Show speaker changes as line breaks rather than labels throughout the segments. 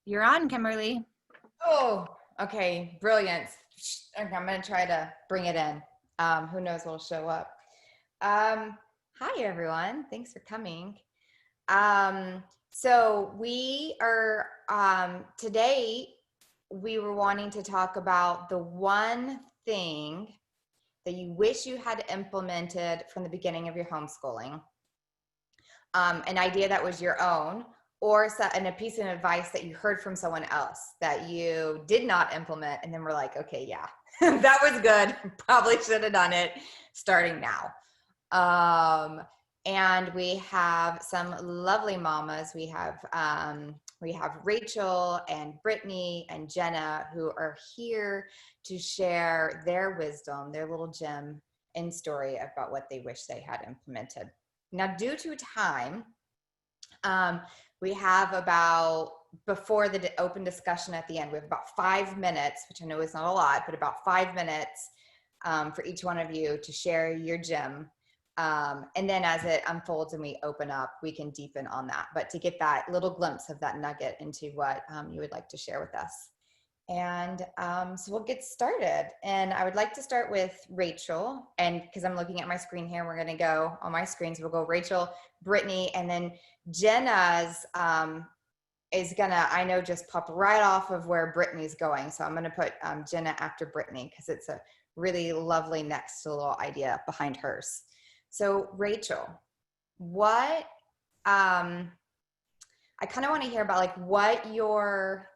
You're on, Kimberly.
Oh, okay, brilliant. Okay, I'm gonna try to bring it in. Who knows what'll show up? Hi everyone, thanks for coming. So we are today we were wanting to talk about the one thing that you wish you had implemented from the beginning of your homeschooling, an idea that was your own, or a piece of advice that you heard from someone else that you did not implement, and then we're like, okay, yeah, that was good. Probably should have done it starting now. And we have some lovely mamas. We have Rachel and Brittany and Jenna who are here to share their wisdom, their little gem and story about what they wish they had implemented. Now, due to time, we have about, before the open discussion at the end, we have about 5 minutes, which I know is not a lot, but about 5 minutes for each one of you to share your gem. And then as it unfolds and we open up, we can deepen on that. But to get that little glimpse of that nugget into what you would like to share with us. And so we'll get started. And I would like to start with Rachel. And because I'm looking at my screen here, we're going to go on my screen. So we'll go Rachel, Brittany, and then Jenna's is going to, I know, just pop right off of where Brittany's going. So I'm going to put Jenna after Brittany because it's a really lovely next little idea behind hers. So Rachel, what I kind of want to hear about, like, what your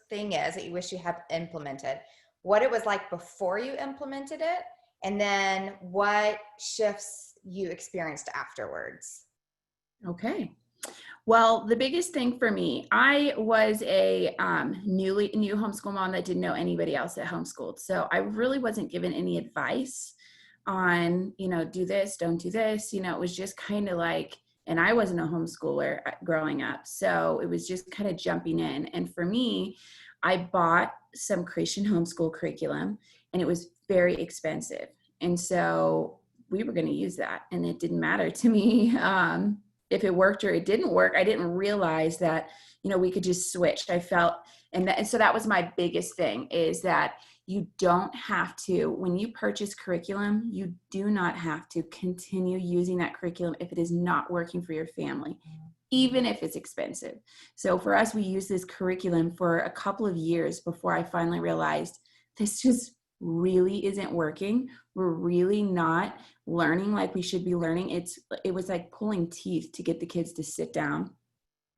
thing is that you wish you had implemented, what it was like before you implemented it, and then what shifts you experienced afterwards.
Okay. Well, the biggest thing for me, I was a new homeschool mom that didn't know anybody else that homeschooled. So I really wasn't given any advice on, do this, don't do this. It was just kind of like, and I wasn't a homeschooler growing up. So it was just kind of jumping in. And for me, I bought some Christian homeschool curriculum and it was very expensive. And so we were going to use that and it didn't matter to me. If it worked or it didn't work. I didn't realize that, we could just switch. I felt, and so that was my biggest thing, is that you don't have to, when you purchase curriculum, you do not have to continue using that curriculum if it is not working for your family, even if it's expensive. So for us, we used this curriculum for a couple of years before I finally realized this just really isn't working. We're really not learning like we should be learning. It was like pulling teeth to get the kids to sit down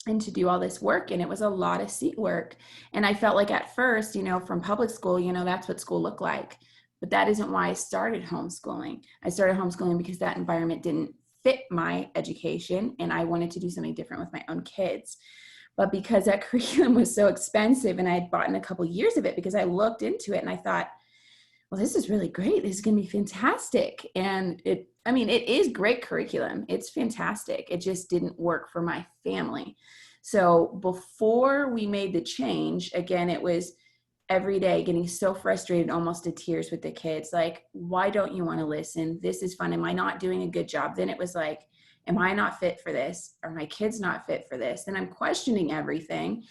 and to do all this work. And it was a lot of seat work. And I felt like at first, from public school, that's what school looked like. But that isn't why I started homeschooling. I started homeschooling because that environment didn't fit my education and I wanted to do something different with my own kids. But because that curriculum was so expensive and I had bought in a couple of years of it, because I looked into it and I thought, well, this is really great. This is going to be fantastic. And it is great curriculum. It's fantastic. It just didn't work for my family. So before we made the change, again, it was every day getting so frustrated, almost to tears with the kids. Like, why don't you want to listen? This is fun. Am I not doing a good job? Then it was like, am I not fit for this? Are my kids not fit for this? And I'm questioning everything.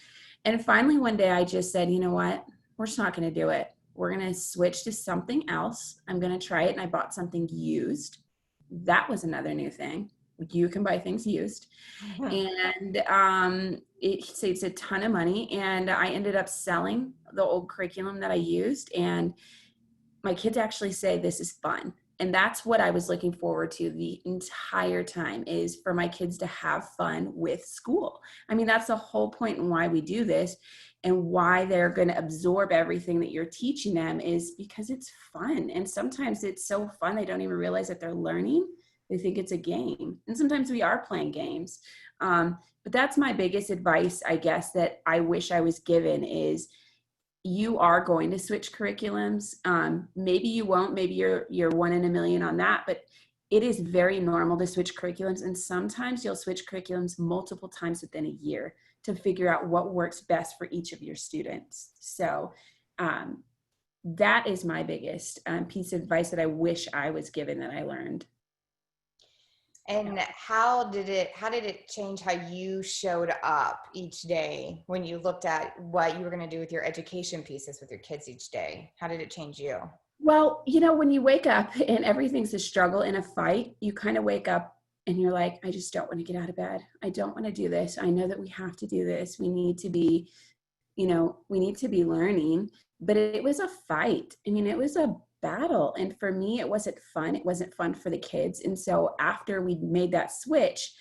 And finally, one day I just said, you know what? We're just not going to do it. We're going to switch to something else. I'm going to try it. And I bought something used. That was another new thing. You can buy things used. And it saves a ton of money. And I ended up selling the old curriculum that I used. And my kids actually say this is fun. And that's what I was looking forward to the entire time, is for my kids to have fun with school. I mean, that's the whole point in why we do this. And why they're going to absorb everything that you're teaching them, is because it's fun. And sometimes it's so fun they don't even realize that they're learning. They think it's a game. And sometimes we are playing games. But that's my biggest advice, I guess, that I wish I was given, is you are going to switch curriculums. Maybe you won't. Maybe you're 1 in a million on that. But it is very normal to switch curriculums. And sometimes you'll switch curriculums multiple times within a year to figure out what works best for each of your students. So that is my biggest piece of advice that I wish I was given, that I learned.
And how did it change how you showed up each day when you looked at what you were going to do with your education pieces with your kids each day? How did it change you?
Well, when you wake up and everything's a struggle and a fight, you kind of wake up and you're like, I just don't want to get out of bed. I don't want to do this. I know that we have to do this. We need to be, we need to be learning. But it was a fight. I mean, it was a battle. And for me, it wasn't fun. It wasn't fun for the kids. And so after we made that switch,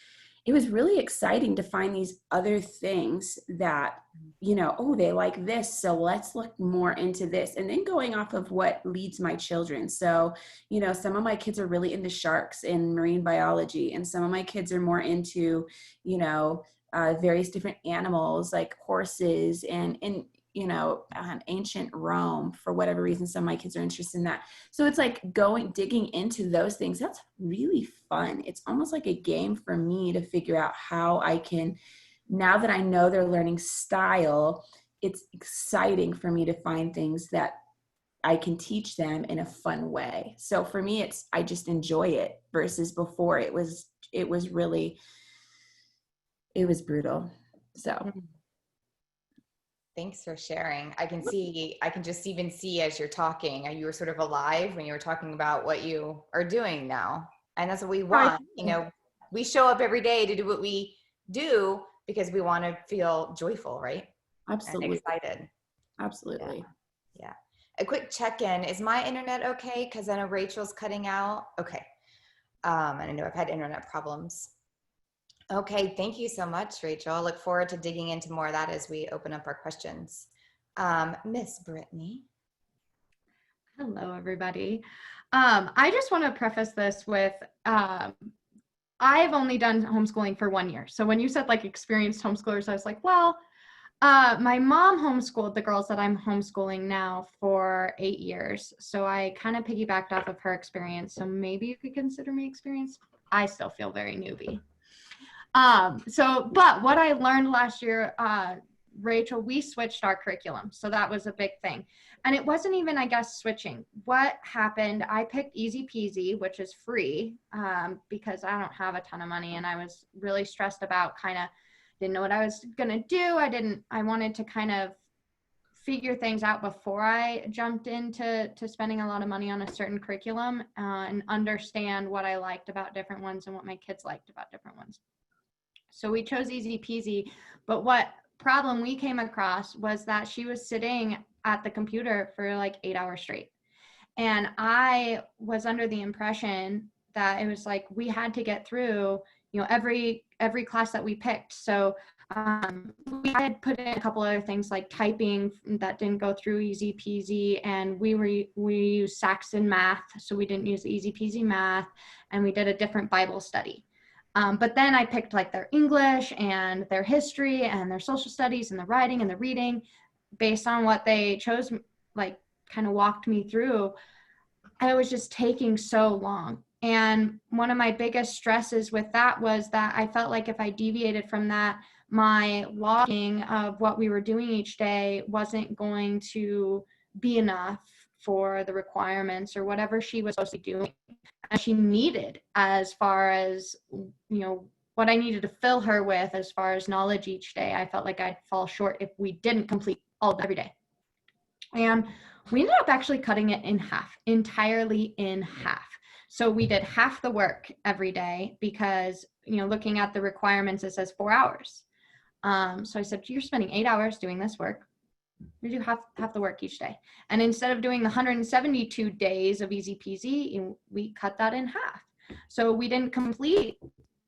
it was really exciting to find these other things that, oh, they like this. So let's look more into this. And then going off of what leads my children. So, some of my kids are really into sharks and marine biology. And some of my kids are more into, various different animals like horses and ancient Rome. For whatever reason, some of my kids are interested in that. So it's like digging into those things. That's really fun. It's almost like a game for me to figure out how I can, now that I know their learning style, it's exciting for me to find things that I can teach them in a fun way. So for me, I just enjoy it versus before it was brutal. So.
Thanks for sharing. I can just even see as you're talking, you were sort of alive when you were talking about what you are doing now. And that's what we want. We show up every day to do what we do because we want to feel joyful, right?
Absolutely.
And excited.
Absolutely.
Yeah. A quick check-in. Is my internet okay? Because I know Rachel's cutting out. Okay. And I know I've had internet problems. Okay, thank you so much, Rachel. I look forward to digging into more of that as we open up our questions. Miss Brittany.
Hello, everybody. I just want to preface this with, I've only done homeschooling for 1 year. So when you said like experienced homeschoolers, I was like, well, my mom homeschooled the girls that I'm homeschooling now for 8 years. So I kind of piggybacked off of her experience. So maybe you could consider me experienced. I still feel very newbie. But what I learned last year, Rachel, we switched our curriculum. So that was a big thing. And it wasn't even, I guess, switching. What happened, I picked Easy Peasy, which is free, because I don't have a ton of money and I was really stressed about didn't know what I was going to do. I wanted to kind of figure things out before I jumped into spending a lot of money on a certain curriculum, and understand what I liked about different ones and what my kids liked about different ones. So we chose Easy Peasy, but what problem we came across was that she was sitting at the computer for like 8 hours straight. And I was under the impression that it was like we had to get through, every class that we picked. So we had put in a couple other things like typing that didn't go through Easy Peasy, and we used Saxon Math, so we didn't use Easy Peasy Math, and we did a different Bible study. But then I picked like their English and their history and their social studies and the writing and the reading based on what they chose, like kind of walked me through. And it was just taking so long. And one of my biggest stresses with that was that I felt like if I deviated from that, my logging of what we were doing each day wasn't going to be enough for the requirements or whatever she was supposed to be doing. And she needed, as far as, what I needed to fill her with as far as knowledge each day. I felt like I'd fall short if we didn't complete all of every day. And we ended up actually cutting it in half, entirely in half. So we did half the work every day because, looking at the requirements, it says 4 hours. So I said, you're spending 8 hours doing this work. We do half the work each day. And instead of doing the 172 days of Easy Peasy, we cut that in half. So we didn't complete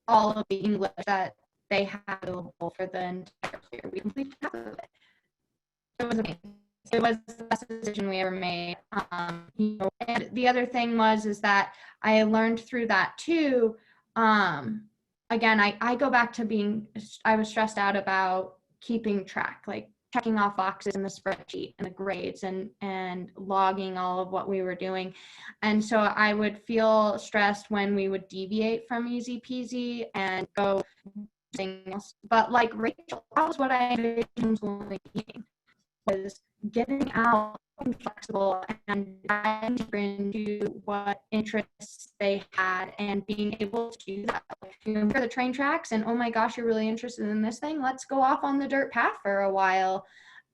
all of the English that they had available for the entire year. We completed half of it. It was amazing. It was the best decision we ever made. And the other thing is that I learned through that too. Again, I go back to I was stressed out about keeping track, like checking off boxes in the spreadsheet and the grades and logging all of what we were doing. And so I would feel stressed when we would deviate from Easy Peasy and go something else. But like Rachel, that was what I envisioned homeschooling being, was getting out flexible and diving deeper into what interests they had and being able to do that. Like, you remember the train tracks and, oh my gosh, you're really interested in this thing? Let's go off on the dirt path for a while.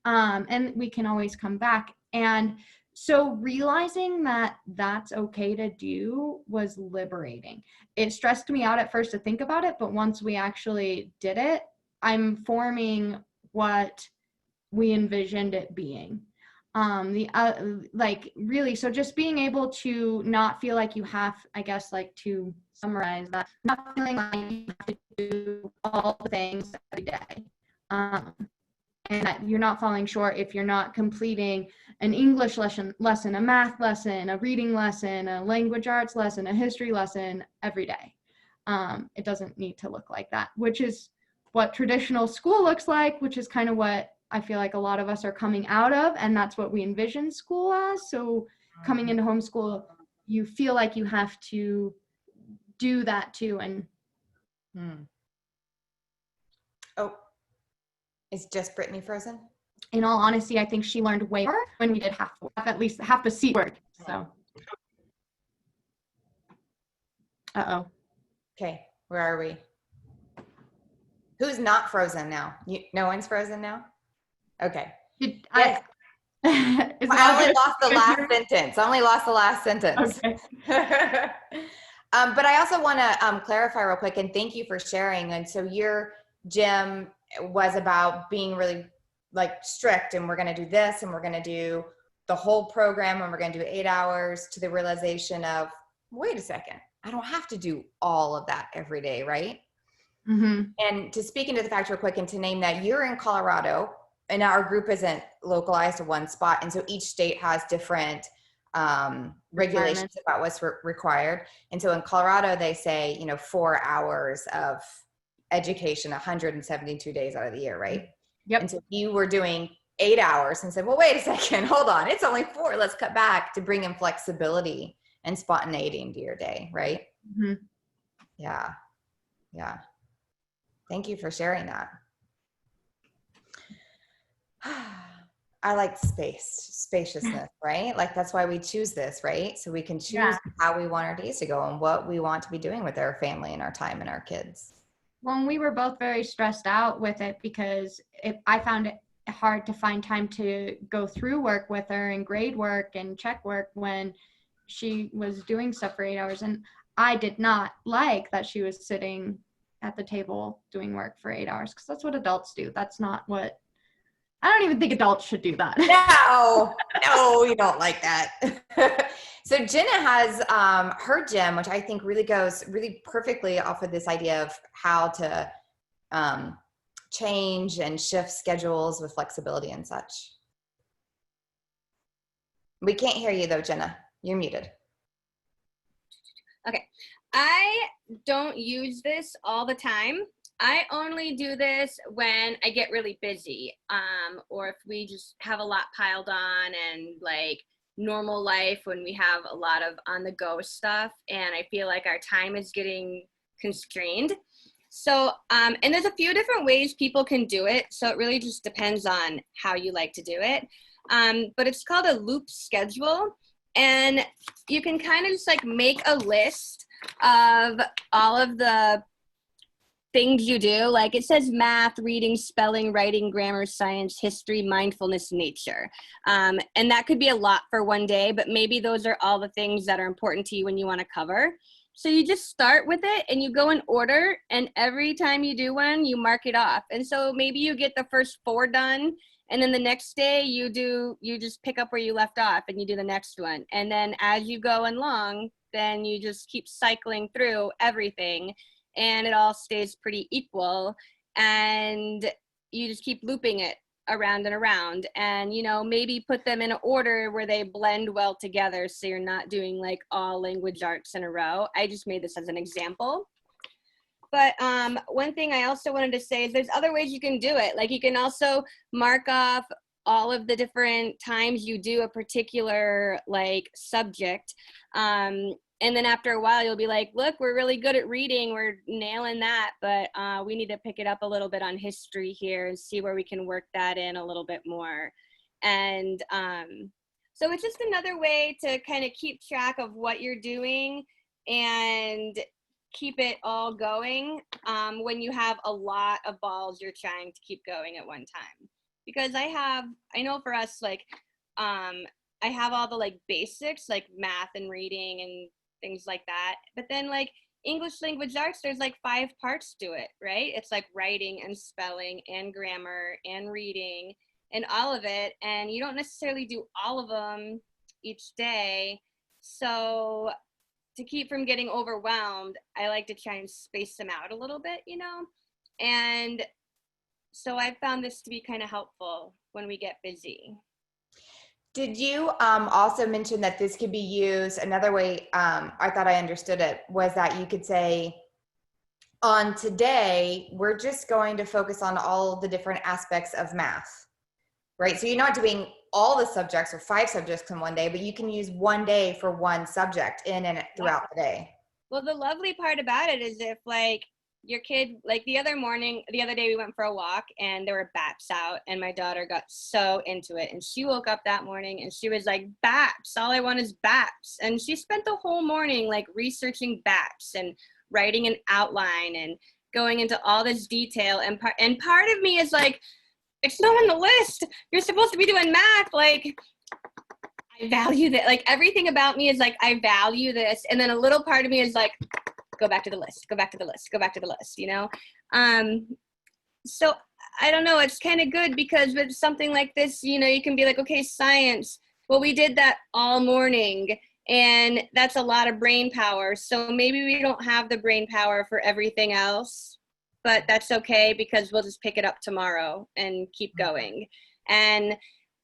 And we can always come back. And so realizing that that's okay to do was liberating. It stressed me out at first to think about it, but once we actually did it, I'm forming what we envisioned it being. Like really, so just being able to not feel like you have, I guess, like to summarize that, not feeling like you have to do all the things every day. And that you're not falling short if you're not completing an English lesson, a math lesson, a reading lesson, a language arts lesson, a history lesson every day. It doesn't need to look like that, which is what traditional school looks like, which is kind of what I feel like a lot of us are coming out of, and that's what we envision school as. So coming into homeschool, you feel like you have to do that too. And
Oh, is just Brittany frozen?
in all honesty, I think she learned way more when we did at least half the seat word. So, uh-oh.
Okay, where are we? Who's not frozen now? No one's frozen now? Okay.
Yes.
I only lost the last sentence.
Okay.
But I also want to clarify real quick, and thank you for sharing. And so your gym was about being really like strict, and we're going to do this, and we're going to do the whole program, and we're going to do 8 hours, to the realization of, wait a second, I don't have to do all of that every day, right?
Mm-hmm.
And to speak into the fact real quick, and to name that, you're in Colorado, and our group isn't localized to one spot. And so each state has different regulations about what's required. And so in Colorado, they say, 4 hours of education, 172 days out of the year, right?
Yep.
And so you were doing 8 hours and said, well, wait a second, hold on. It's only 4. Let's cut back to bring in flexibility and spontaneity into your day, right?
Mm-hmm.
Yeah. Yeah. Thank you for sharing that. I like spaciousness, right? Like that's why we choose this, right? So we can choose how we want our days to go and what we want to be doing with our family and our time and our kids.
Well, we were both very stressed out with it because I found it hard to find time to go through work with her and grade work and check work when she was doing stuff for 8 hours. And I did not like that she was sitting at the table doing work for 8 hours, because that's what adults do. That's not what, I don't even think adults should do that.
No, you don't like that. So Jenna has her gym, which I think really goes really perfectly off of this idea of how to change and shift schedules with flexibility and such. We can't hear you though, Jenna. You're muted.
Okay. I don't use this all the time. I only do this when I get really busy, or if we just have a lot piled on, and like normal life when we have a lot of on the go stuff and I feel like our time is getting constrained. So, and there's a few different ways people can do it. So it really just depends on how you like to do it. But it's called a loop schedule, and you can kind of just like make a list of all of the things you do. Like it says math, reading, spelling, writing, grammar, science, history, mindfulness, nature. And that could be a lot for one day, but maybe those are all the things that are important to you when you want to cover. So you just start with it and you go in order, and every time you do one, you mark it off. And so maybe you get the first 4 done, and then the next day you just pick up where you left off and you do the next one. And then as you go along, then you just keep cycling through everything, and it all stays pretty equal, and you just keep looping it around and around, and maybe put them in an order where they blend well together, so you're not doing like all language arts in a row. I just made this as an example. But one thing I also wanted to say is there's other ways you can do it. Like you can also mark off all of the different times you do a particular like subject. And then after a while, you'll be like, look, we're really good at reading. We're nailing that. But we need to pick it up a little bit on history here and see where we can work that in a little bit more. And So it's just another way to kind of keep track of what you're doing and keep it all going when you have a lot of balls you're trying to keep going at one time. Because I know for us, like, I have all the like basics, like math and reading and things like that. But then like English language arts, there's like 5 parts to it, right? It's like writing and spelling and grammar and reading and all of it. And you don't necessarily do all of them each day. So to keep from getting overwhelmed, I like to try and space them out a little bit, you know? And so I found this to be kind of helpful when we get busy.
Did you also mention that this could be used another way? I thought I understood it was that you could say, on today, we're just going to focus on all the different aspects of math, right? So you're not doing all the subjects or 5 subjects in one day, but you can use one day for one subject in and throughout the day.
Well, the lovely part about it is if like your kid, like the other day we went for a walk and there were bats out and my daughter got so into it and she woke up that morning and she was like, bats, all I want is bats. And she spent the whole morning like researching bats and writing an outline and going into all this detail. And part of me is like, it's not on the list. You're supposed to be doing math. Like, I value that. Like everything about me is like, I value this. And then a little part of me is like, go back to the list, go back to the list, go back to the list, you know? So I don't know, it's kind of good because with something like this, you know, you can be like, okay, science, well, we did that all morning and that's a lot of brain power. So maybe we don't have the brain power for everything else, but that's okay because we'll just pick it up tomorrow and keep going. And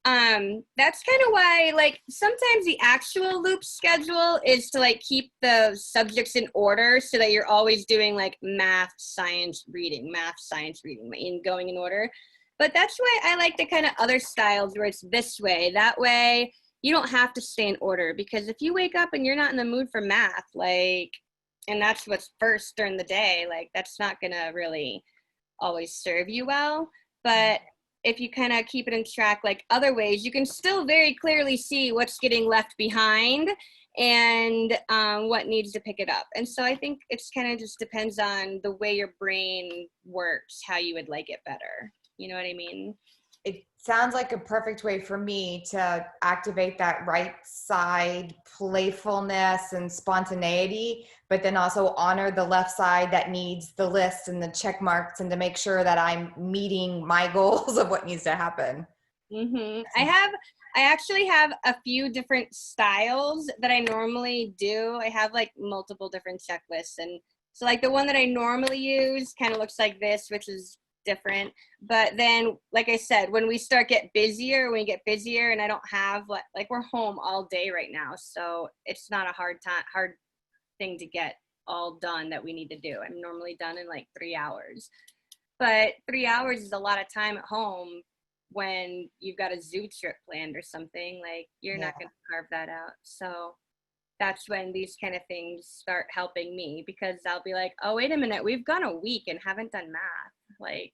that's kind of why like sometimes the actual loop schedule is to like keep the subjects in order so that you're always doing like math, science, reading and going in order. But that's why I like the kind of other styles where it's this way. That way you don't have to stay in order because if you wake up and you're not in the mood for math, like, and that's what's first during the day, like that's not gonna really always serve you well. But if you kind of keep it in track like other ways, you can still very clearly see what's getting left behind and what needs to pick it up. And so I think it's kind of just depends on the way your brain works, how you would like it better. You know what I mean?
It sounds like a perfect way for me to activate that right side playfulness and spontaneity, but then also honor the left side that needs the list and the check marks and to make sure that I'm meeting my goals of what needs to happen.
Mm-hmm. I actually have a few different styles that I normally do. I have like multiple different checklists. And so like the one that I normally use kind of looks like this, which is different. But then, like I said, when we get busier and I don't have like we're home all day right now. So it's not a hard thing to get all done that we need to do. I'm normally done in like 3 hours. But 3 hours is a lot of time at home when you've got a zoo trip planned or something. Like you're not going to carve that out. So that's when these kind of things start helping me because I'll be like, oh, wait a minute, we've gone a week and haven't done math. Like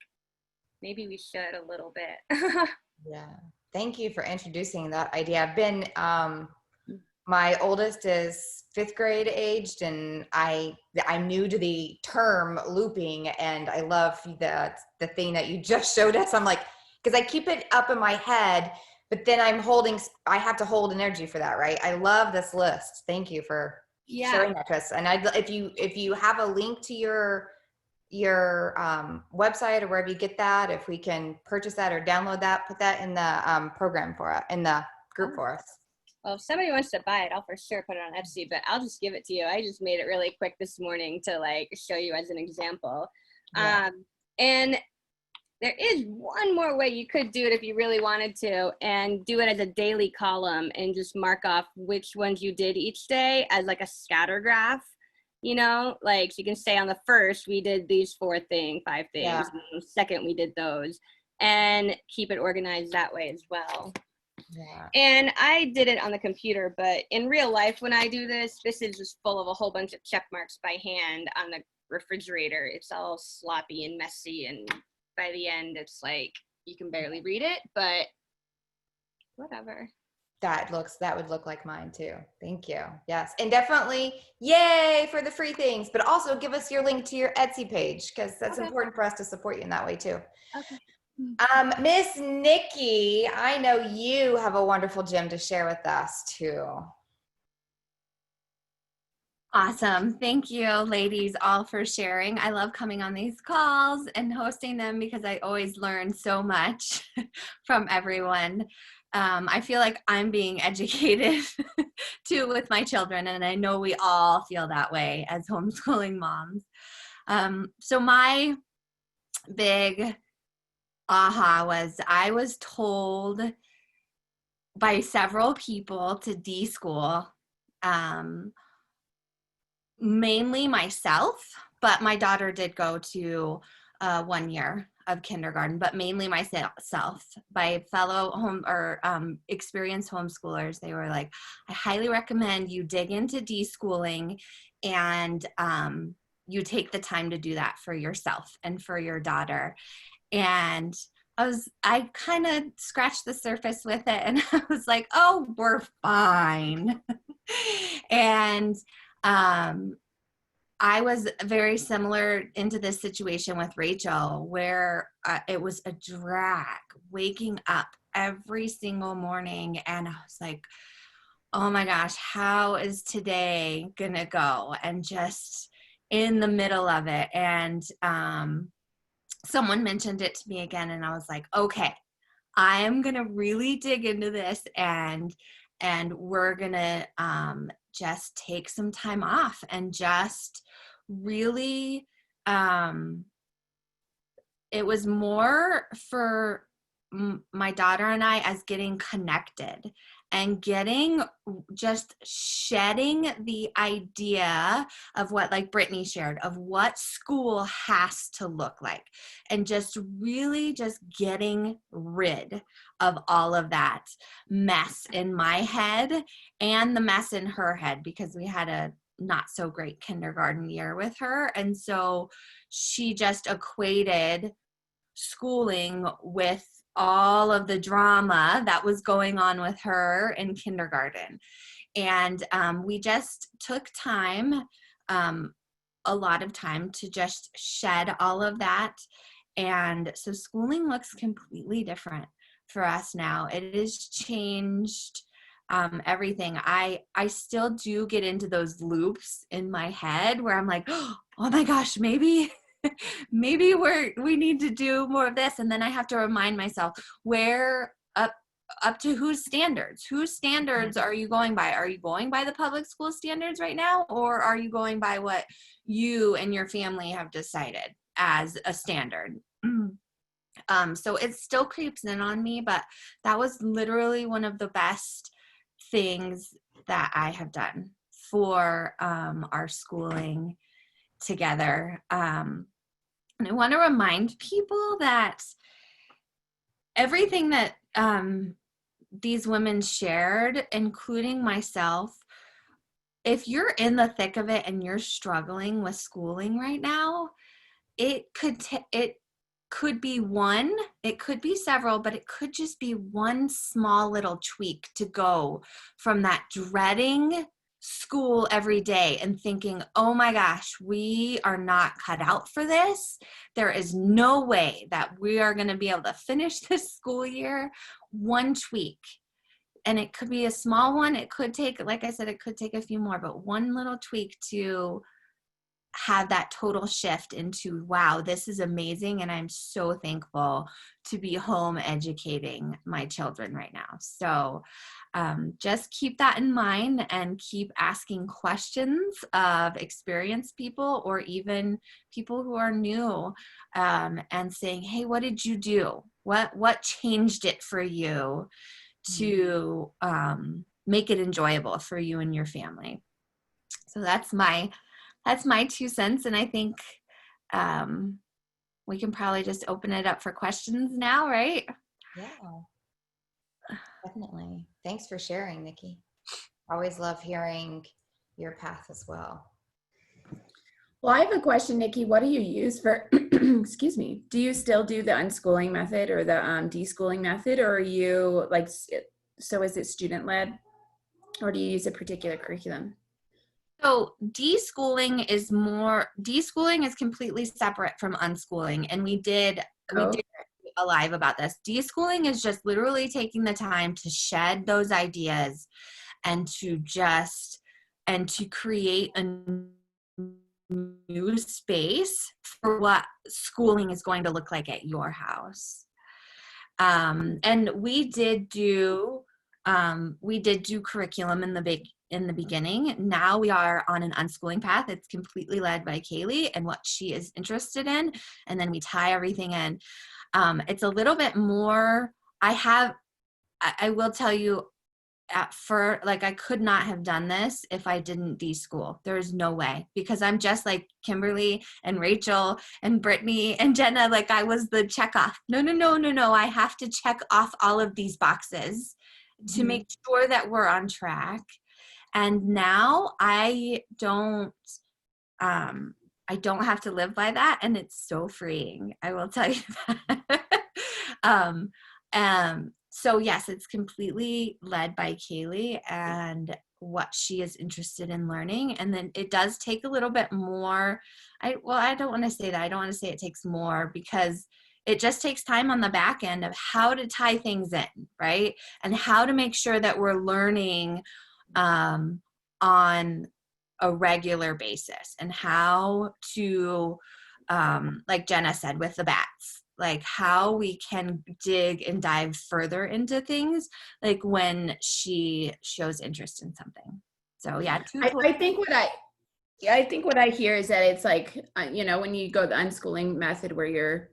maybe we should a little bit.
Yeah. Thank you for introducing that idea. I've been, my oldest is 5th grade aged and I'm new to the term looping and I love the thing that you just showed us. I'm like, because I keep it up in my head, but then I have to hold energy for that, right? I love this list. Thank you for sharing that to us. And if you have a link to your website or wherever you get that, if we can purchase that or download that, put that in the program in the group for us.
Well, if somebody wants to buy it, I'll for sure put it on Etsy, but I'll just give it to you. I just made it really quick this morning to like show you as an example. Yeah. And there is one more way you could do it if you really wanted to, and do it as a daily column and just mark off which ones you did each day as like a scatter graph, you know, like so you can say on the first, we did these 5 things, yeah. And on the second, we did those, and keep it organized that way as well. Yeah. And I did it on the computer, but in real life, when I do this is just full of a whole bunch of check marks by hand on the refrigerator. It's all sloppy and messy, and by the end, it's like you can barely read it, but whatever.
That would look like mine too. Thank you. Yes. And definitely yay for the free things, but also give us your link to your Etsy page, because that's
Okay.
important for us to support you in that way too.
Okay.
Miss Nikki, I know you have a wonderful gem to share with us too.
Awesome. Thank you, ladies, all for sharing. I love coming on these calls and hosting them because I always learn so much from everyone. I feel like I'm being educated too with my children, and I know we all feel that way as homeschooling moms. So my big aha was I was told by several people to deschool, mainly myself, but my daughter did go to 1 year of kindergarten, but mainly myself. By fellow experienced homeschoolers, they were like, I highly recommend you dig into deschooling and you take the time to do that for yourself and for your daughter. And I kind of scratched the surface with it, and I was like, oh, we're fine. And I was very similar into this situation with Rachel, where it was a drag waking up every single morning. And I was like, oh my gosh, how is today gonna go? And just in the middle of it. And someone mentioned it to me again, and I was like, okay, I am gonna really dig into this, and we're gonna just take some time off and just really it was more for my daughter and I as getting connected and just shedding the idea of what, like Brittany shared, of what school has to look like, and just really just getting rid of all of that mess in my head and the mess in her head, because we had a not so great kindergarten year with her. And so she just equated schooling with all of the drama that was going on with her in kindergarten. And we just took time, a lot of time, to just shed all of that. And so schooling looks completely different for us now. It has changed everything. I still do get into those loops in my head where I'm like, oh my gosh, maybe we need to do more of this. And then I have to remind myself, where up to whose standards are you going by? Are you going by the public school standards right now? Or are you going by what you and your family have decided as a standard? So it still creeps in on me, but that was literally one of the best things that I have done for our schooling together. And I want to remind people that everything that these women shared, including myself, if you're in the thick of it and you're struggling with schooling right now, it could be one, it could be several, but it could just be one small little tweak to go from that dreading school every day and thinking, oh my gosh, we are not cut out for this. There is no way that we are going to be able to finish this school year. One tweak. And it could be a small one. It could take, like I said, it could take a few more, but one little tweak to have that total shift into, wow, this is amazing. And I'm so thankful to be home educating my children right now. So just keep that in mind and keep asking questions of experienced people or even people who are new, and saying, hey, what did you do? What changed it for you to make it enjoyable for you and your family? So that's my 2 cents. And I think we can probably just open it up for questions now, right?
Yeah, definitely. Thanks for sharing, Nikki. Always love hearing your path as well.
Well, I have a question, Nikki. What do you use for, excuse me, do you still do the unschooling method or the deschooling method, or are you like So is it student led, or do you use a particular curriculum?
So deschooling is completely separate from unschooling. And we did a live about this. Deschooling is just literally taking the time to shed those ideas and to create a new space for what schooling is going to look like at your house. And we did do curriculum in the beginning. Now we are on an unschooling path. It's completely led by Kaylee and what she is interested in, and then we tie everything in. It's a little bit more. I will tell you, I could not have done this if I didn't deschool. There is no way, because I'm just like Kimberly and Rachel and Brittany and Jenna. Like, I was the check off. No. I have to check off all of these boxes to make sure that we're on track. And now I don't have to live by that. And it's so freeing. I will tell you that. So yes, it's completely led by Kaylee and what she is interested in learning. And then it does take a little bit more. I don't want to say that. I don't want to say it takes more, because it just takes time on the back end of how to tie things in, right? And how to make sure that we're learning on a regular basis, and how to, like Jenna said, with the bats, like how we can dig and dive further into things, like when she shows interest in something. So yeah,
I think what I hear is that it's like, when you go the unschooling method where you're,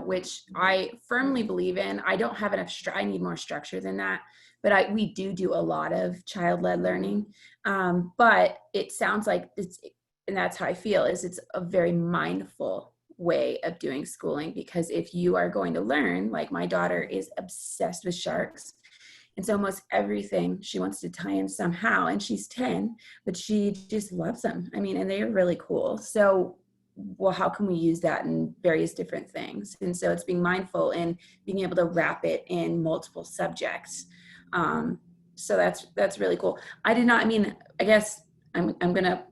which I firmly believe in. I don't have enough, I need more structure than that. But we do a lot of child-led learning. But it sounds like and that's how I feel, is it's a very mindful way of doing schooling, because if you are going to learn, like my daughter is obsessed with sharks. And so almost everything she wants to tie in somehow, and she's 10, but she just loves them. I mean, and they are really cool. So, well, how can we use that in various different things? And so it's being mindful and being able to wrap it in multiple subjects. So that's really cool. I guess I'm going to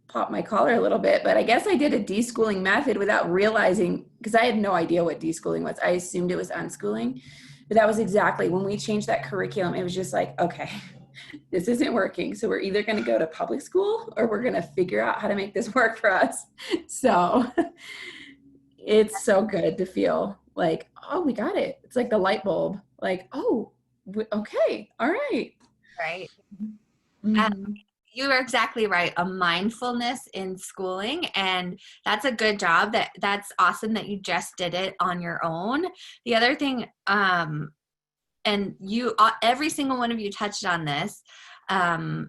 pop my collar a little bit, but I guess I did a deschooling method without realizing, because I had no idea what deschooling was. I assumed it was unschooling. But that was exactly when we changed that curriculum. It was just like, okay, this isn't working. So we're either going to go to public school or we're going to figure out how to make this work for us. So it's so good to feel like, oh, we got it. It's like the light bulb. Like, oh, okay. All right.
Right.
Mm-hmm.
You are exactly right. A mindfulness in schooling. And that's a good job. That's awesome that you just did it on your own. The other thing, and every single one of you touched on this,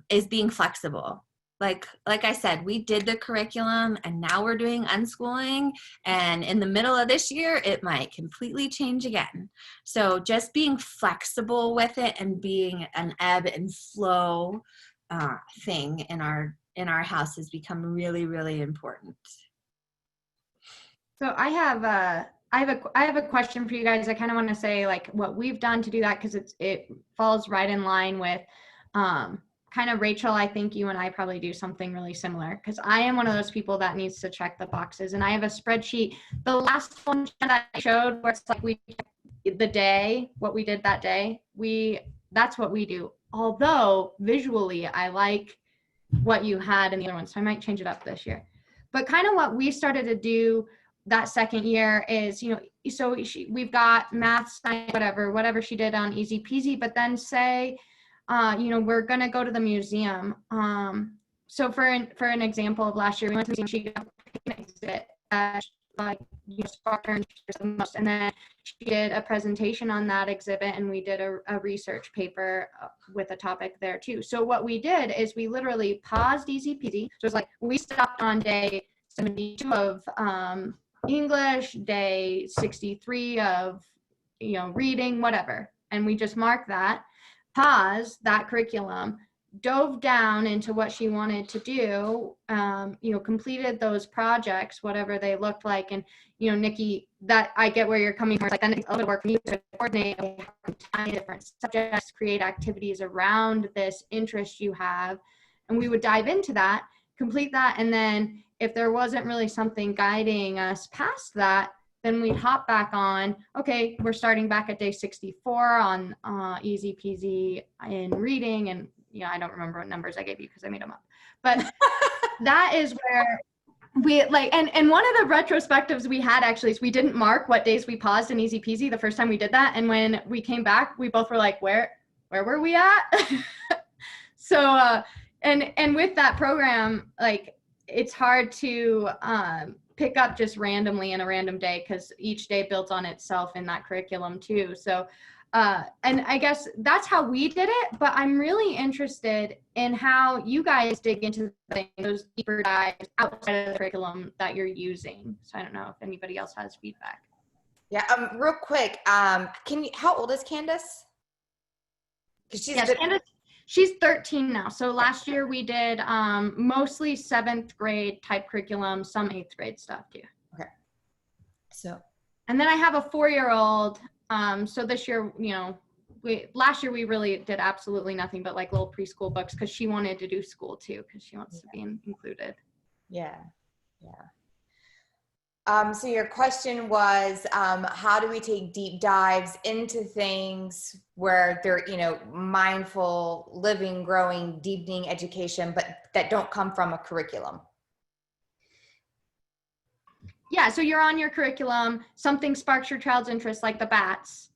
is being flexible. Like I said, we did the curriculum and now we're doing unschooling. And in the middle of this year, it might completely change again. So just being flexible with it and being an ebb and flow thing in our house has become really, really important.
So I have a question for you guys. I kind of want to say like what we've done to do that, because it falls right in line with kind of Rachel. I think you and I probably do something really similar, because I am one of those people that needs to check the boxes, and I have a spreadsheet. The last one that I showed, where it's like what we did that day, that's what we do. Although visually, I like what you had in the other one, so I might change it up this year. But kind of what we started to do that second year is, so we've got math, science, whatever she did on Easy Peasy, but then say, we're going to go to the museum. So for an example of last year, we went to the museum, she got an exhibit sparked her interest the most, and then she did a presentation on that exhibit, and we did a research paper with a topic there too. So what we did is we literally paused Easy Peasy. So it's like we stopped on day 72 of English, day 63 of reading, whatever, and we just marked that, pause that curriculum, dove down into what she wanted to do, completed those projects, whatever they looked like. And, Nikki, that I get where you're coming from. Like, then it's a little work for you to coordinate different subjects, create activities around this interest you have. And we would dive into that, complete that. And then if there wasn't really something guiding us past that, then we'd hop back on, okay, we're starting back at day 64 on easy peasy in reading. And I don't remember what numbers I gave you because I made them up. But that is where we and one of the retrospectives we had actually is we didn't mark what days we paused in easy peasy the first time we did that. And when we came back, we both were like, where were we at? So, and with that program, like, it's hard to pick up just randomly in a random day, because each day builds on itself in that curriculum too. So, and I guess that's how we did it, but I'm really interested in how you guys dig into those deeper dives outside of the curriculum that you're using. So I don't know if anybody else has feedback.
Yeah, real quick, how old is Candace? Because
she's 13 now. So last year we did mostly 7th grade type curriculum, some 8th grade stuff too.
Okay. So.
And then I have a 4-year-old. So this year, last year we really did absolutely nothing but like little preschool books, because she wanted to do school too, because she wants to be included.
Yeah. So your question was, how do we take deep dives into things where they're, mindful, living, growing, deepening education, but that don't come from a curriculum?
Yeah, so you're on your curriculum, something sparks your child's interest, like the bats,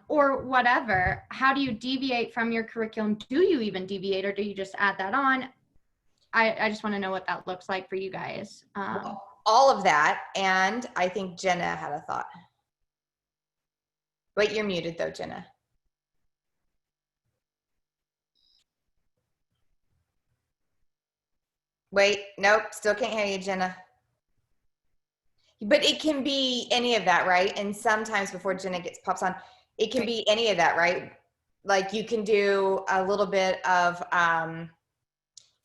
or whatever. How do you deviate from your curriculum? Do you even deviate, or do you just add that on? I just want to know what that looks like for you guys.
All of that, and I think Jenna had a thought. Wait, you're muted though, Jenna. Wait, nope, still can't hear you, Jenna. But it can be any of that, right? And sometimes before Jenna pops on, it can be any of that, right? Like, you can do a little bit of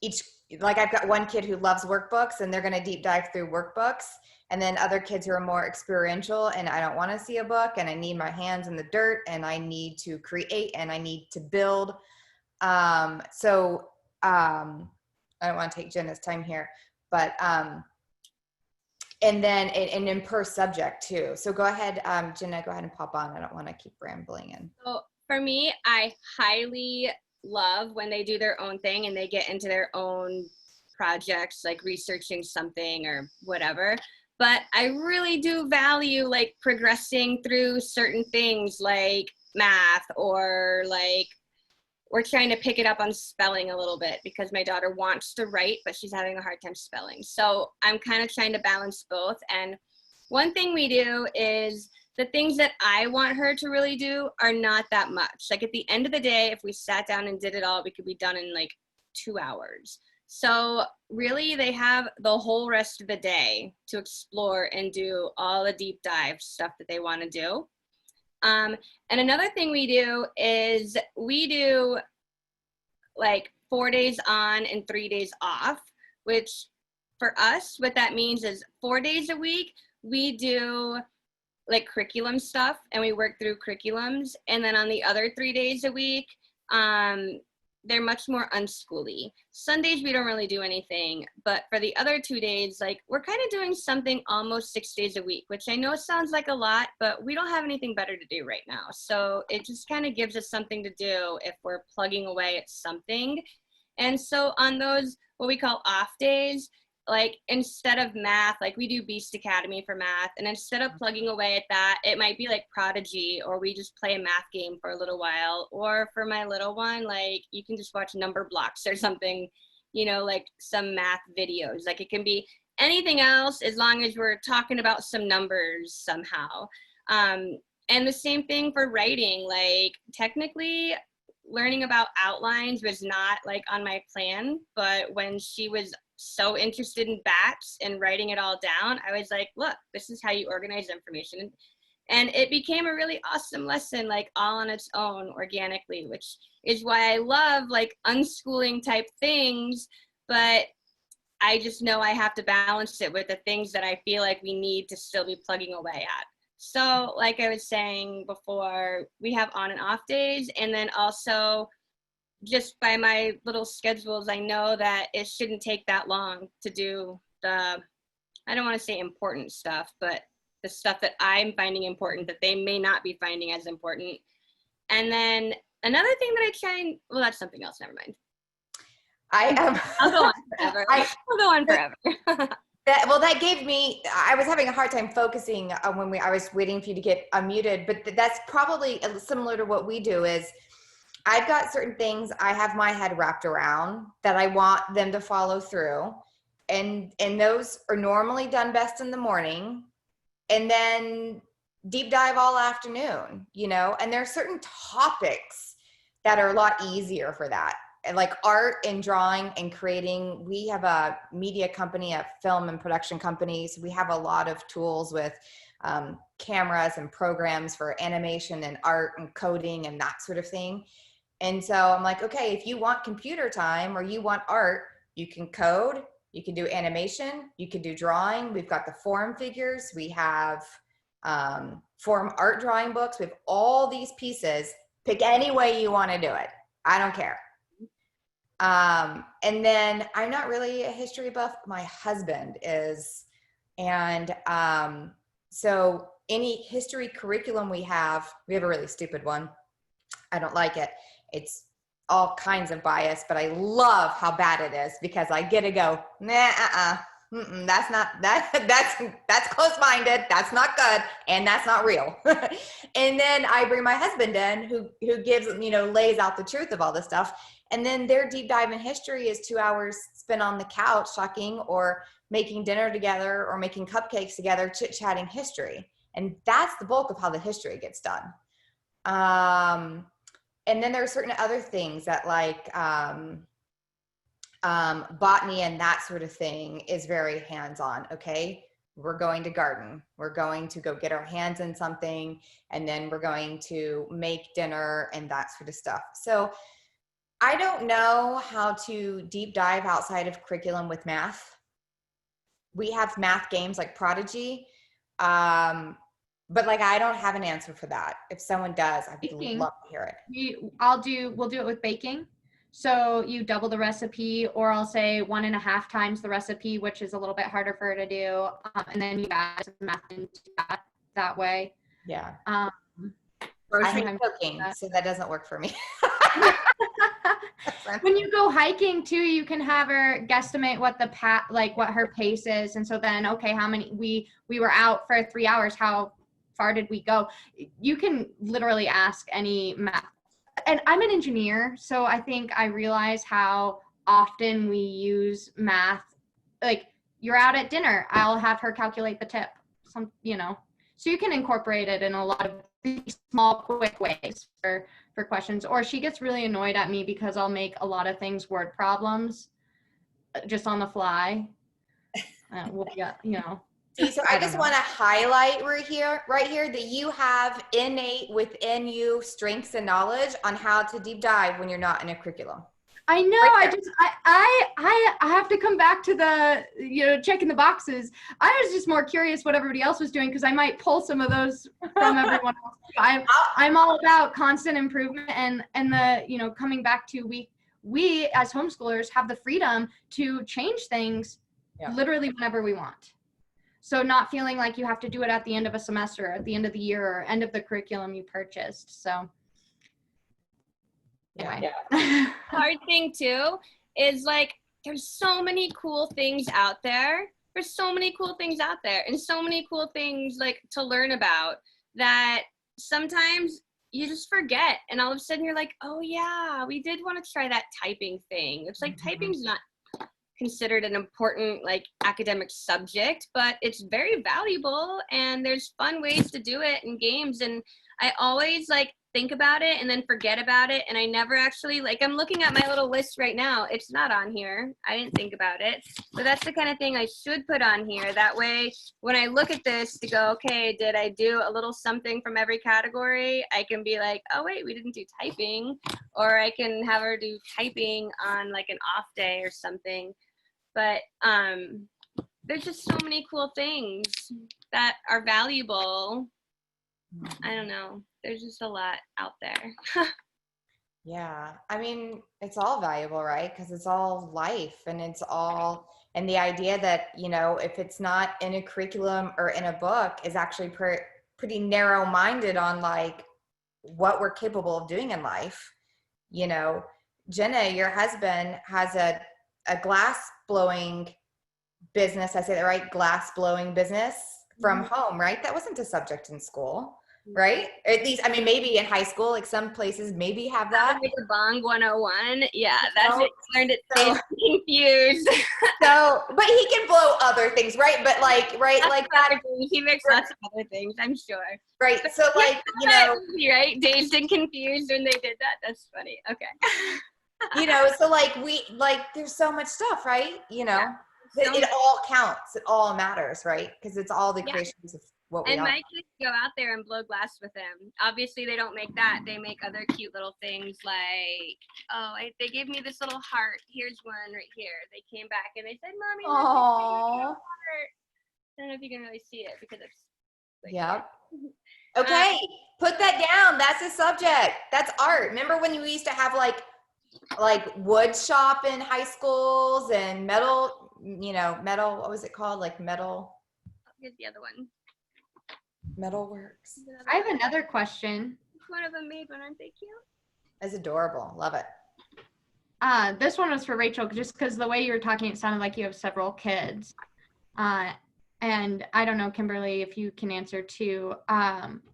each. Like, I've got one kid who loves workbooks, and they're going to deep dive through workbooks. And then other kids who are more experiential, and I don't want to see a book, and I need my hands in the dirt, and I need to create, and I need to build. I don't want to take Jenna's time here, but and then and per subject too. So go ahead, Jenna, go ahead and pop on. I don't want to keep rambling in.
So for me, I highly love when they do their own thing and they get into their own projects, like researching something or whatever. But I really do value like progressing through certain things like math, or like we're trying to pick it up on spelling a little bit because my daughter wants to write, but she's having a hard time spelling. So I'm kind of trying to balance both. And one thing we do is the things that I want her to really do are not that much. Like, at the end of the day, if we sat down and did it all, we could be done in like 2 hours. So really, they have the whole rest of the day to explore and do all the deep dive stuff that they want to do. And another thing we do is we do like 4 days on and 3 days off, which for us, what that means is 4 days a week, we do like curriculum stuff and we work through curriculums. And then on the other 3 days a week, they're much more unschooly. Sundays, we don't really do anything, but for the other 2 days, like, we're kind of doing something almost 6 days a week, which I know sounds like a lot, but we don't have anything better to do right now. So it just kind of gives us something to do if we're plugging away at something. And so on those, what we call off days, like, instead of math, like, we do Beast Academy for math, and instead of plugging away at that, it might be like Prodigy, or we just play a math game for a little while. Or for my little one, like, you can just watch Number Blocks or something, like some math videos. Like, it can be anything else as long as we're talking about some numbers somehow. And the same thing for writing. Like, technically, learning about outlines was not like on my plan, but when she was so interested in bats and writing it all down, I was like, look, this is how you organize information. And it became a really awesome lesson, like all on its own organically, which is why I love like unschooling type things, but I just know I have to balance it with the things that I feel like we need to still be plugging away at. So like I was saying before, we have on and off days, and then also just by my little schedules, I know that it shouldn't take that long to do the, I don't want to say important stuff, but the stuff that I'm finding important that they may not be finding as important. And then another thing that I try and, well, that's something else, never mind. I'll go on forever. I'll go on forever.
That gave me, I was having a hard time focusing when I was waiting for you to get unmuted, but that's probably similar to what we do is I've got certain things I have my head wrapped around that I want them to follow through. And those are normally done best in the morning, and then deep dive all afternoon, you know, and there are certain topics that are a lot easier for that. And like art and drawing and creating, we have a media company, a film and production company. So we have a lot of tools with cameras and programs for animation and art and coding and that sort of thing. And so I'm like, okay, if you want computer time or you want art, you can code, you can do animation, you can do drawing. We've got the form figures. We have form art drawing books. We have all these pieces. Pick any way you want to do it. I don't care. And then I'm not really a history buff. My husband is. And so any history curriculum we have a really stupid one. I don't like it. It's all kinds of bias, but I love how bad it is because I get to go, nah, that's not, that's close-minded. That's not good. And that's not real. And then I bring my husband in who gives, you know, lays out the truth of all this stuff. And then their deep dive in history is 2 hours spent on the couch talking or making dinner together or making cupcakes together, chit-chatting history. And that's the bulk of how the history gets done. And then there are certain other things that like botany and that sort of thing is very hands-on. Okay, we're going to garden. We're going to go get our hands in something, and then we're going to make dinner and that sort of stuff. So I don't know how to deep dive outside of curriculum with math. We have math games like Prodigy. But like, I don't have an answer for that. If someone does, I'd love to hear it.
We'll do it with baking. So you double the recipe, or I'll say 1.5 times the recipe, which is a little bit harder for her to do. And then you add some math into that way.
Yeah. I hate cooking, so that doesn't work for me.
When you go hiking too, you can have her guesstimate what what her pace is. And so then, okay, how many, we were out for 3 hours. How far did we go? You can literally ask any math. And I'm an engineer, so I think I realize how often we use math. Like, you're out at dinner, I'll have her calculate the tip. So you can incorporate it in a lot of these small, quick ways for questions. Or she gets really annoyed at me because I'll make a lot of things word problems just on the fly.
So I just want to highlight right here that you have innate within you strengths and knowledge on how to deep dive when you're not in a curriculum.
I know. Right, I have to come back to the, checking the boxes. I was just more curious what everybody else was doing because I might pull some of those from everyone else. I'm all about constant improvement and the, coming back to we as homeschoolers have the freedom to change things literally whenever we want. So not feeling like you have to do it at the end of a semester, at the end of the year, or end of the curriculum you purchased. So anyway.
Yeah. Hard thing too is like there's so many cool things out there. There's so many cool things out there and so many cool things like to learn about that sometimes you just forget. And all of a sudden you're like, oh yeah, we did want to try that typing thing. It's like typing's not considered an important like academic subject, but it's very valuable and there's fun ways to do it in games. And I always like think about it and then forget about it. And I never actually, like, I'm looking at my little list right now. It's not on here. I didn't think about it. But that's the kind of thing I should put on here. That way, when I look at this to go, okay, did I do a little something from every category? I can be like, oh, wait, we didn't do typing. Or I can have her do typing on like an off day or something. But there's just so many cool things that are valuable. I don't know. There's just a lot out there.
Yeah. I mean, it's all valuable, right? Because it's all life, and it's all, and the idea that, you know, if it's not in a curriculum or in a book is actually pretty narrow minded on like what we're capable of doing in life. You know, Jenna, your husband has a glass blowing business. I say that right? Glass blowing business from home, right? That wasn't a subject in school, right? At least, I mean, maybe in high school, like some places maybe have that.
Like a Bong 101. Yeah, that's
No,
what you learned at
so-
Confused.
So, but he can blow other things, right? But like, right,
Lots
like
of
that,
other things. He makes lots of other things, I'm sure.
right? So, like, you know,
Right? Dazed and Confused when they did that. That's funny. Okay.
you know, so like there's so much stuff, right? You know, it all counts. It all matters, right? Because it's all the
Yeah.
creations of what we
And
are.
my kids go out there and blow glass with him. Obviously, they don't make that. They make other cute little things like, they gave me this little heart. Here's one right here. They came back and they said, Mommy, look, it's a
Aww.
heart. I don't know if you can really see it because it's like,
Yep. Okay, put that down. That's a subject. That's art. Remember when we used to have like wood shop in high schools and metal, you know, metal, what was it called? Like metal
Here's the other one.
works.
I have another question.
One of them made one. Aren't they cute?
That's adorable. Love it.
This one was for Rachel, just because the way you were talking, it sounded like you have several kids. And I don't know, Kimberly, if you can answer too.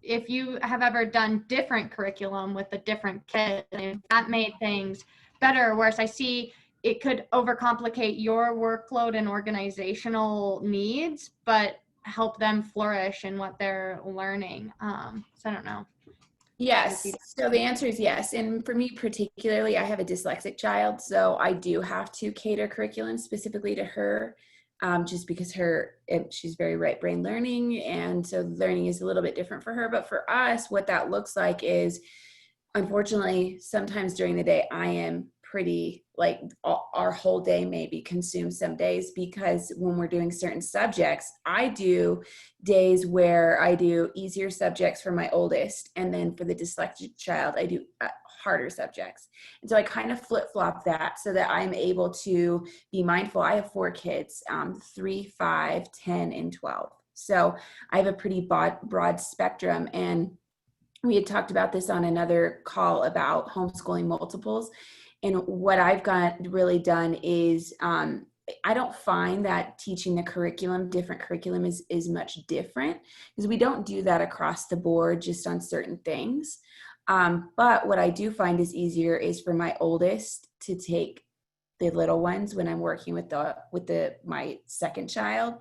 If you have ever done different curriculum with a different kid, and that made things better or worse. I see it could overcomplicate your workload and organizational needs, but help them flourish in what they're learning. So I don't know.
Yes. So the answer is yes. And for me particularly, I have a dyslexic child, so I do have to cater curriculum specifically to her, just because she's very right brain learning. And so learning is a little bit different for her. But for us, what that looks like is, unfortunately, sometimes during the day, I am pretty, like, our whole day may be consumed some days, because when we're doing certain subjects, I do days where I do easier subjects for my oldest, and then for the dyslexic child, I do harder subjects. And so I kind of flip-flop that so that I'm able to be mindful. I have 4 kids, 3, 5, 10, and 12. So I have a pretty broad spectrum. And we had talked about this on another call about homeschooling multiples. And what I've really done is, I don't find that teaching the different curriculum is much different, because we don't do that across the board just on certain things. But what I do find is easier is for my oldest to take the little ones when I'm working with my second child,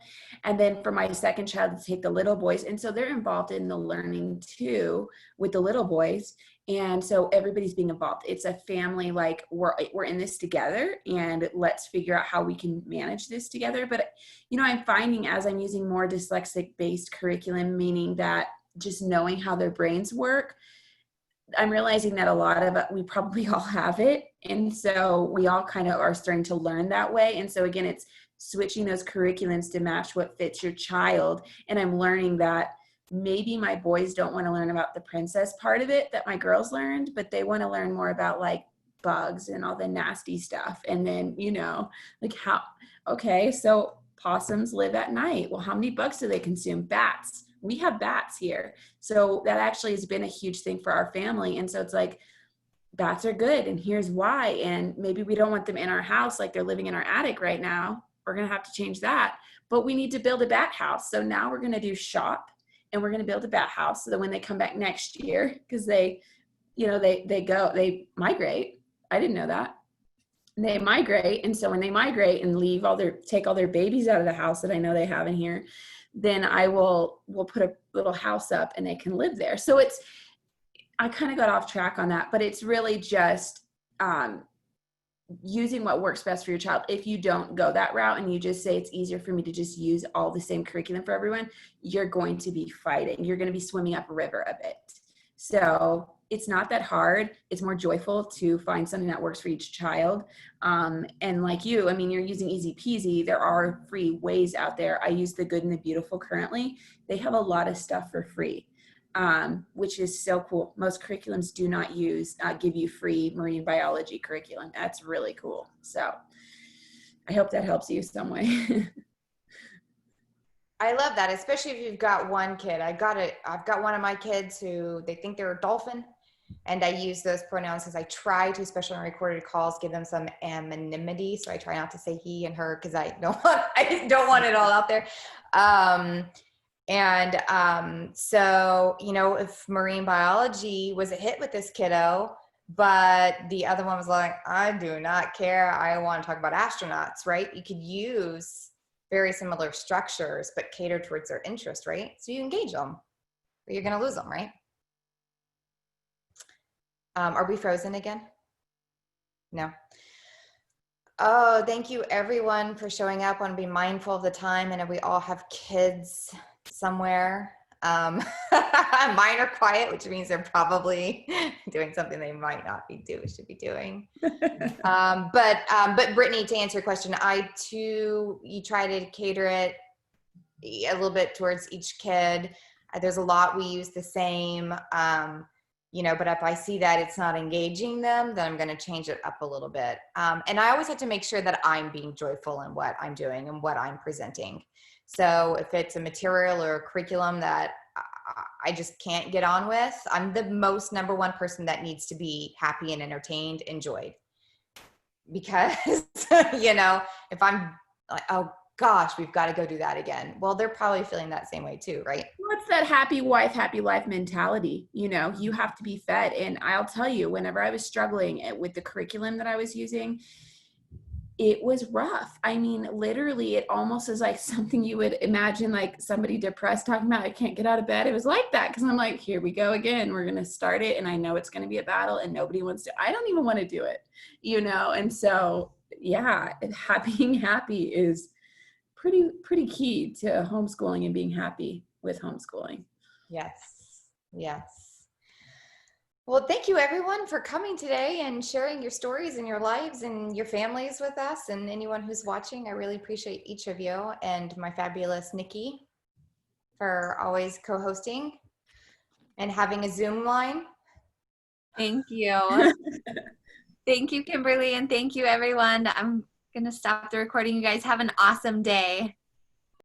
and then for my second child to take the little boys. And so they're involved in the learning too with the little boys. And so everybody's being involved. It's a family, like we're in this together, and let's figure out how we can manage this together. But, you know, I'm finding as I'm using more dyslexic based curriculum, meaning that just knowing how their brains work, I'm realizing that a lot of it, we probably all have it. And so we all kind of are starting to learn that way. And so again, it's switching those curriculums to match what fits your child. And I'm learning that maybe my boys don't want to learn about the princess part of it that my girls learned, but they want to learn more about like bugs and all the nasty stuff. And then, you know, like so possums live at night. Well, how many bugs do they consume? Bats. We have bats here. So that actually has been a huge thing for our family. And so it's like, bats are good, and here's why. And maybe we don't want them in our house like they're living in our attic right now. We're going to have to change that. But we need to build a bat house. So now we're going to do shop, and we're going to build a bat house so that when they come back next year, because they migrate. I didn't know that. They migrate. And so when they migrate and take all their babies out of the house that I know they have in here, then we'll put a little house up and they can live there. So I kind of got off track on that, but it's really just using what works best for your child. If you don't go that route and you just say it's easier for me to just use all the same curriculum for everyone, you're going to be fighting. You're going to be swimming up a river a bit. So it's not that hard. It's more joyful to find something that works for each child. And like you, I mean, you're using Easy Peasy. There are free ways out there. I use The Good and the Beautiful currently. They have a lot of stuff for free. Which is so cool. Most curriculums do not give you free marine biology curriculum. That's really cool. So I hope that helps you some way.
I love that, especially if you've got one kid. I've got one of my kids who they think they're a dolphin, and I use those pronouns because I try to, especially on recorded calls, give them some anonymity. So I try not to say he and her because I don't want it all out there. So, you know, if marine biology was a hit with this kiddo, but the other one was like, I do not care. I want to talk about astronauts, right? You could use very similar structures, but cater towards their interest, right? So you engage them, but you're going to lose them, right? Are we frozen again? No. Oh, thank you everyone for showing up. I want to be mindful of the time, and if we all have kids somewhere. Mine are quiet, which means they're probably doing something they might not should be doing. But Brittany, to answer your question, you try to cater it a little bit towards each kid. There's a lot we use the same, but if I see that it's not engaging them, then I'm going to change it up a little bit. And I always have to make sure that I'm being joyful in what I'm doing and what I'm presenting. So if it's a material or a curriculum that I just can't get on with, I'm the most number one person that needs to be happy and entertained, enjoyed. Because, if I'm like, oh gosh, we've got to go do that again. Well, they're probably feeling that same way too, right?
What's that happy wife, happy life mentality? You have to be fed. And I'll tell you, whenever I was struggling with the curriculum that I was using, it was rough. I mean, literally, it almost is like something you would imagine, like somebody depressed talking about, I can't get out of bed. It was like that, because I'm like, here we go again. We're going to start it. And I know it's going to be a battle and nobody wants to, I don't even want to do it, And so, yeah, being happy is pretty key to homeschooling and being happy with homeschooling.
Yes. Well, thank you everyone for coming today and sharing your stories and your lives and your families with us, and anyone who's watching. I really appreciate each of you, and my fabulous Nikki for always co-hosting and having a Zoom line.
Thank you. Thank you, Kimberly, and thank you everyone. I'm going to stop the recording. You guys have an awesome day.